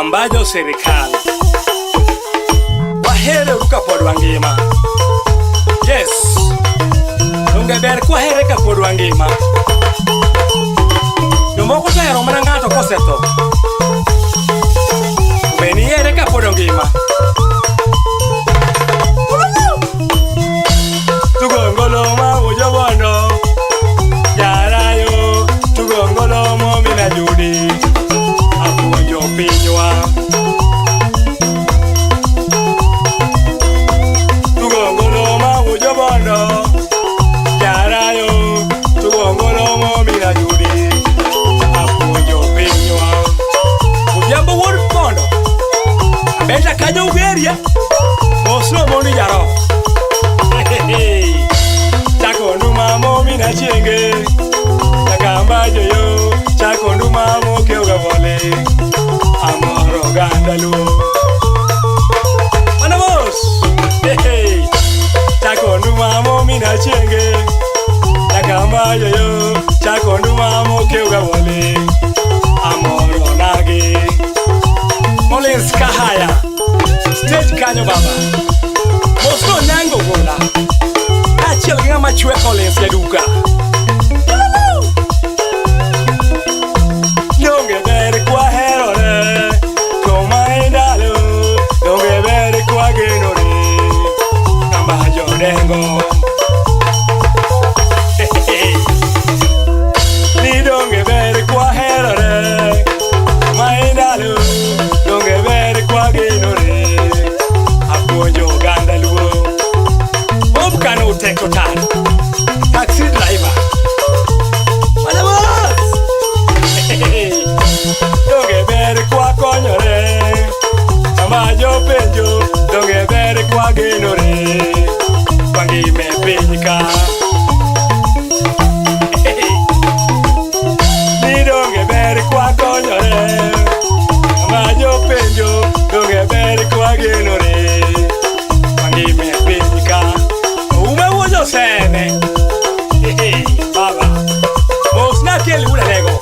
Ambajo serikali wahere uka pod wangima. Yes, donge ber kwahere ka pod wangima. Jomoko tehero mana ng'ato kosetho, beni here ka pod ongima. Tugongolo ma ujo bondo yarayo, tugongolo mo mina judi apuonjo pinywa. Tugongolo ma ujo bondo yarayo, tugongolo mo mina judi apuonjo pinywa. Ujambo wuod bondo abeta kanyo ugeria mosno mondi jaro. Chako nduma mo mina chienge Takamba joyo Chako nduma mo keuga vole Amoro gandalu Manamos Chako nduma mo mina chienge Takamba joyo Chako nduma mo keuga vole Amoro nage Molins kahaya Stage kanyo baba Mosno nyango gola Achel ngama chwe Collins ya duka. Donge bere kwa herore Koma indalo Donge bere kwa genore Kamba jodengo Ni donge bere kwa herore Koma indalo Donge bere kwa genore Apuonjo gandaluo Kano teko tano taxi driver mana boss donge bere kwa konyore amajo penjo donge bere kwa genore wangi me penika ni donge bere kwa konyore amajo penjo donge bere kwa genore wangi me penika Sene baba Bos na keli ula lego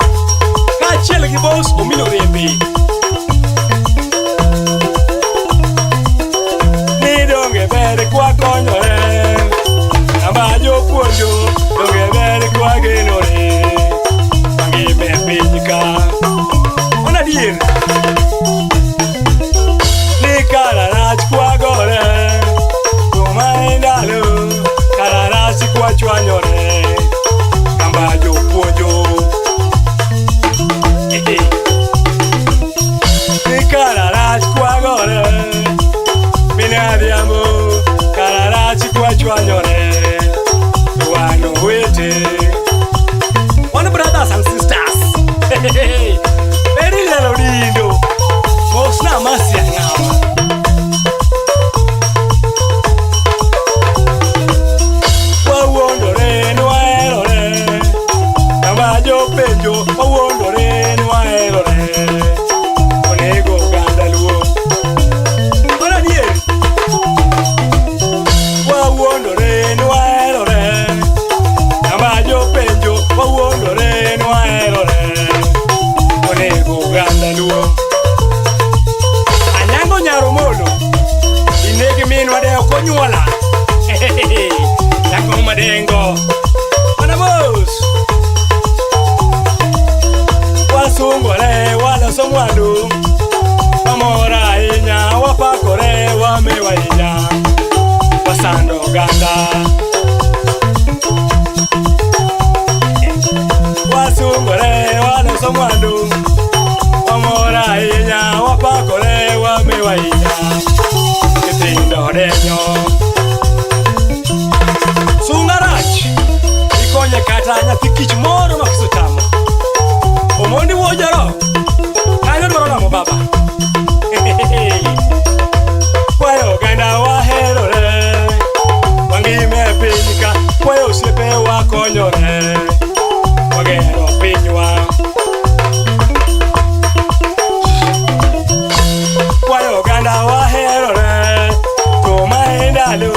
Ka chele ki bos o mino rembi Ni donge bere kwa konyore Ambajo kuonjo Donge bere kwa genore Wangi me pinyika Ona dir Ni kararach kwa gore Kuma indalo Kararasi kwa chwanyore Kambajo puonjo Ni kararasi kwa gore Minadiamo Kararasi kwa chwanyore Wano wete One brothers and sisters Very lelo dindo Mosna masi ya ngama Penjo awondore ni waelore onego gandaluo ona die wawondore ni waelore amajo penjo wawondore ni waelore onego gandaluo anyango nyaro modo inegi minwa de okonyuola yango madengo ona boss Wasungore wala somwandu Amora inya wapakore wamewa inya Wasando ganda Wasungore wala somwandu Amora inya wapakore wamewa inya Kitindo denyo Sungarach Ikonye kata nyapikich moro makiso tamo Omondi wojaro Kanyo dwaro baba Kwayo ganda waherore Wangime pinyka Kwayo osiepe wakonyore Wagero pinywa Kwayo ganda waherore Koma indalo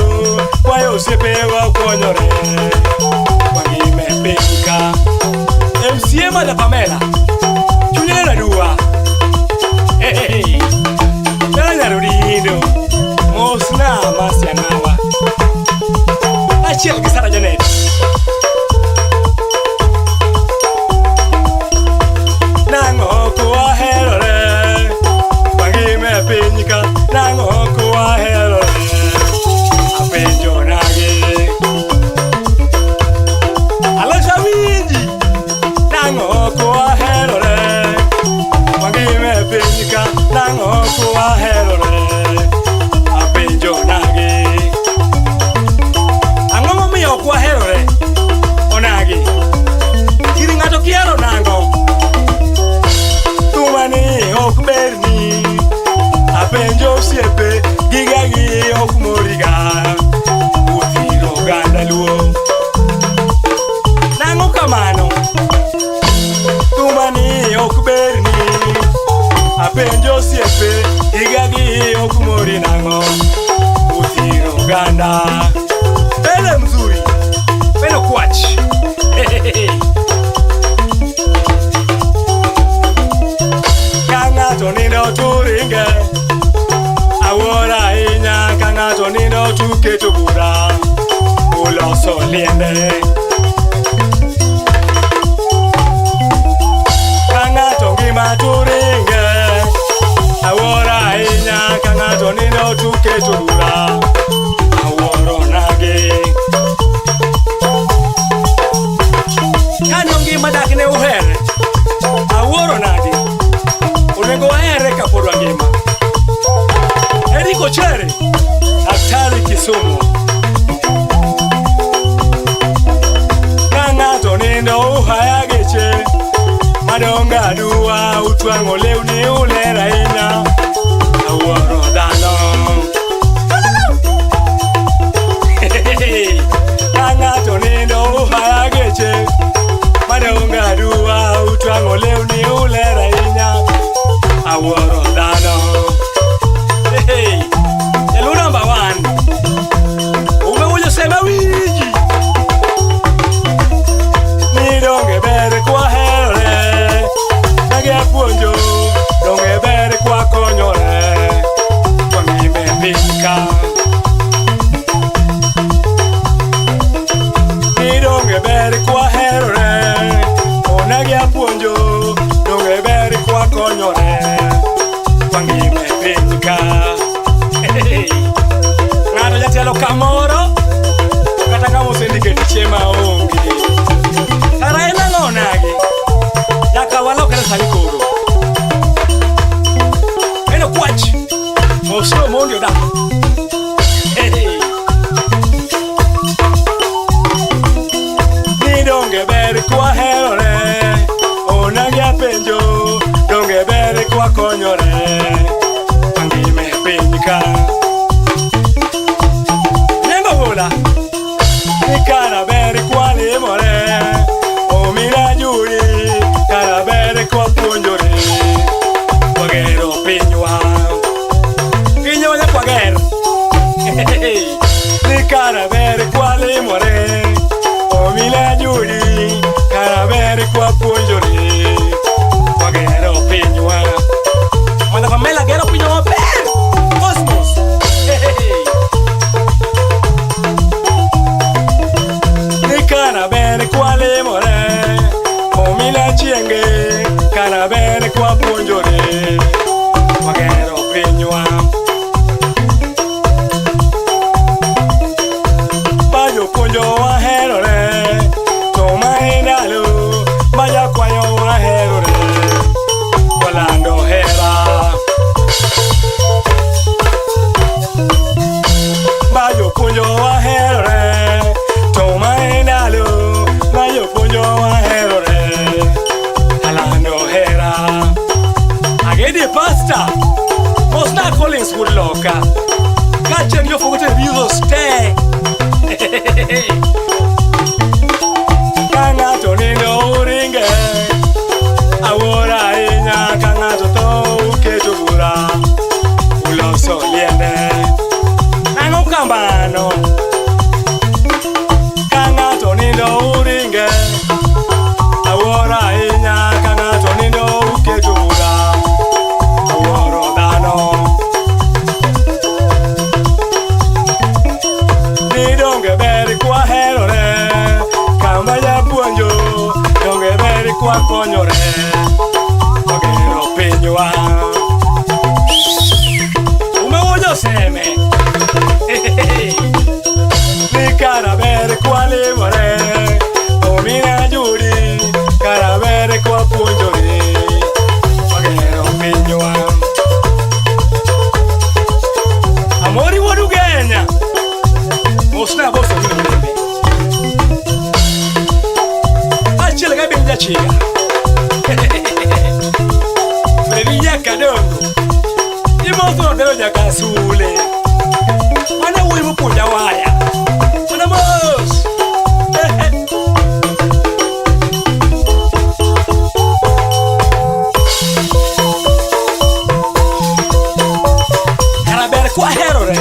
Kwayo osiepe wakonyore Wangime pinyka MCA Mada Pamela Chunye na dua Hey kachiel gi Sarah Janet. Nang'o kwaherore wangime piny ka, nang'o kwaherore apenjo nage. Alosha winji, nang'o kwaherore wangime piny ka, nang'o kwaherore apenjo nage. Ang'o momiyo kwaherore onagi? Giri ng'ato kiero nang'o? Tumani ok berni apenjo osiepe gigagi ok moriga uthiro ganda luo. Nang'o kamano? Tumani ok berni apenjo osiepe gigagi ok mori nang'o uthiro ganda. Bele mzuri, bele kwach. Kang'ato nindo turinge awuora ahinya, kang'ato nindo tuketo bura uloso liende. Kang'ato ngima turinge awuora ahinya, kang'ato nindo tuketo bura awuoro nage. Kanyo ngima dak ne uhere awuoro nage, onego wahere kapod wangima. Eric Ochere, daktari Kisumu. Ka ng'ato nindo uhaya geche madongo aduwa utwang'o lewni uler ahinya awuoro dhano. Ka ng'ato nindo uhaya geche madongo aduwa utwang'o lewni uler ahinya awuoro dhano. Jaluo number 1, umewuoyo sema wiji ni donge ber kwaherore nage puonjo donge ber kwakonyore wangime piny ka. Ni donge ber kwaherore onage puonjo donge ber kwakonyore wangime piny ka. Ng'ato jatelo kamoro kata ng'ama osendike tiche maonge. Kara en ang'o nage? Nyaka walokre sani koro. Eno kwach moso mondi odak. Ni donge ber kwaherore onage apenjo donge ber kwakonyore wangime piny ka. Nengo bola ni kara ber kwalimore omira juri kara ber kwapuonjore wagero pinywa. Pinywa nyakwager. Ni kara ber kwalimore omira juri kara ber kwapuonjore wagero pinywa. Mana Pamela gero pinywa maber. Cosmos. Ni kara ber kwalimore omila chienge kara ber kwapuonjore wagero pinywa. Bajo puonjo waherore to mahindalo baja kwayo waherore walando hera. Bajo puonjo waherore to mahindalo bajo puonjo waherore alando hera. Agedi pasta Mosna Collins Woodlocker Kacheng yo fogote vivo stay. Ka ng'ato nindo uringe awuora ahinya, ka ng'ato tho uketo bura uloso liende. Nang'o kamano? Ka ng'ato nindo uringe awuora ahinya, ka ng'ato nindo uketo bura awuoro dhano. Ni donge ber kwahe wakonyore ogero pinywa. Umeuja seme ni karaber kwa limore omina juri karaber kwa punjori ogero pinywa. Amori wadugenya mosna boso mbe achile ga benja chiga Mrelia kadongo imoto dero ja kasule mana wibu puja waya mana mos karaber kwa herore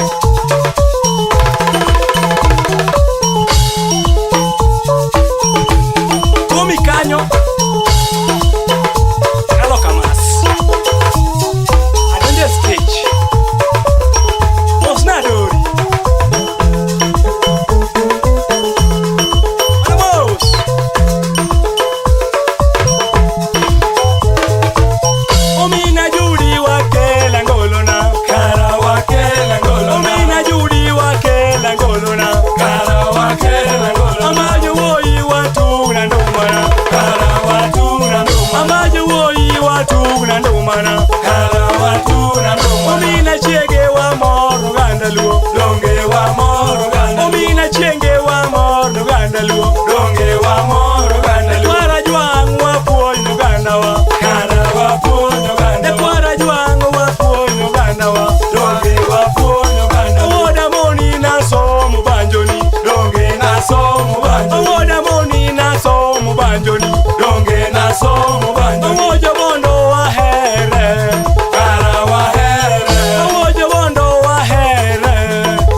komi kanyo kalo kamas adonje stage mos na dori vamos omina judi wakela ngolona kara wakela ngolona omina judi wakela ngolona kara wakela ngolona amajo woi watu na ndumana kara watu na ndumana amajo woi watu na ndumana kara watu na ndumana omina chege wa moro gandaluo longe wa moro gandaluo omina chenge wa moro gandaluo longe wa moro gandaluo para juang wa puonyo gandawa kara wa puonyo gandawa para juang wa puonyo gandawa longe wa puonyo gandawa oda moni na somo banjoni longe na somo banjoni oda moni na somo banjoni longe na somo banjoni ojo bondo wa here kara wa here ojo bondo wa here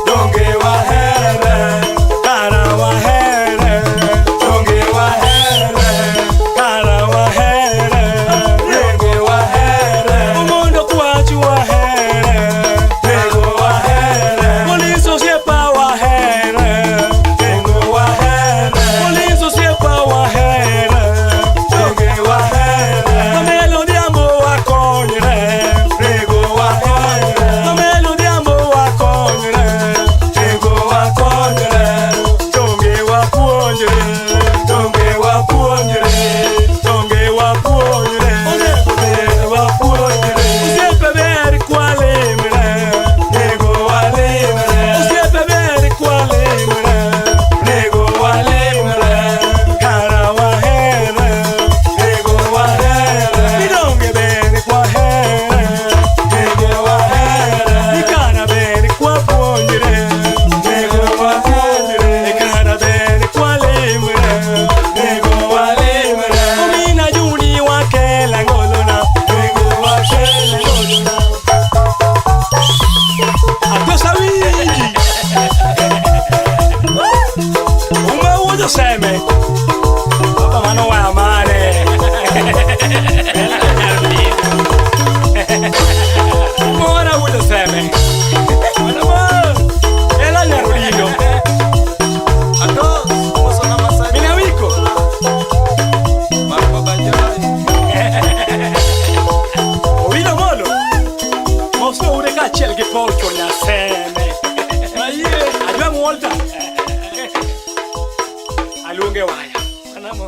longe wa here kara wa here longe wa here kara wa here longe wa here omondo kwachu wa here lego wa here poliso siepa wa here lego wa here poliso siepa wa here lego wa here amelo diambo wa konyre lego wa here amelo diambo wa konyre lego wa konyre tonge wa puonjre tonge wa puonjre tonge wa puonjre tonge wa puonjre usiepe ber kwa limre lego wa limre usiepe ber kwa limre lego wa limre kara wa here lego wa here nidonge ber kwa here lego wa here nikara ber kwa puonjre lego wa puonjre kara ber kwa limre lego wa limre omina juni wakela ngolona lego wakela ngolona adosa wingi umeuja seme papa mano wa amane mora uja seme mana mo ela nyarulino Ato, moso na masani mina wiko Marco Banjoi ovino molo moso ure ka chel gi pocho nya seme aye ajwa muolta alunge waya mana mo